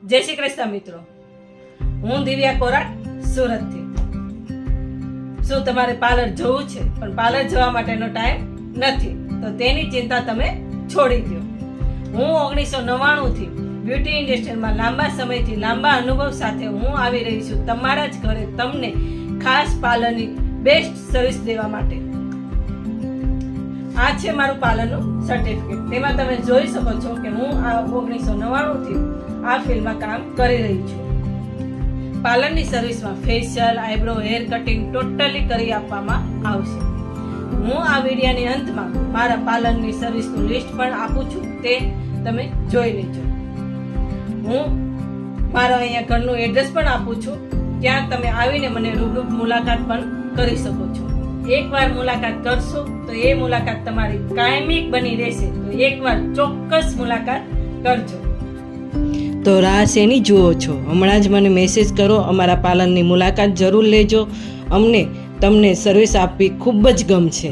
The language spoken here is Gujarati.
જય શ્રી કૃષ્ણ મિત્રો, હું દિવ્યા કોરાટ સુરતથી. શું તમારે પાર્લર જવું છે પણ પાર્લર જવા માટેનો ટાઈમ નથી તો તેની ચિંતા તમે છોડી દો. હું 1999 થી બ્યુટી ઇન્ડસ્ટ્રીમાં લાંબા સમયથી લાંબા અનુભવ સાથે હું આવી રહી છું તમારા જ ઘરે તમને ખાસ પાર્લરની બેસ્ટ સર્વિસ દેવા માટે. આ છે મારું પાર્લરનું સર્ટિફિકેટ. તેમાં તમે જોઈ શકો છો કે હું આ 1999 થી આ ફિલ્ડમાં કામ કરી રહી છું. પાર્લરની સર્વિસમાં facial, eyebrow, hair cutting totally કરી આપવામાં આવશે. હું આ વિડીયોની અંતમાં મારા પાર્લરની સર્વિસનું લિસ્ટ પણ આપું છું, તે તમે જોઈ લેજો. હું મારા અહીંયા ઘરનું એડ્રેસ પણ આપું છું, ત્યાં તમે આવીને મને રૂબરૂ મુલાકાત પણ કરી શકો છો. એકવાર મુલાકાત કરશો તો એ મુલાકાત તમારી કાયમી બની રહેશે, તો એકવાર ચોક્કસ મુલાકાત કરજો. તો રાહ શેની જુઓ છો? હમણાં જ મને મેસેજ કરો, અમારા પાર્લરની મુલાકાત જરૂર લેજો. અમને તમને સર્વિસ આપવી ખૂબ જ ગમશે.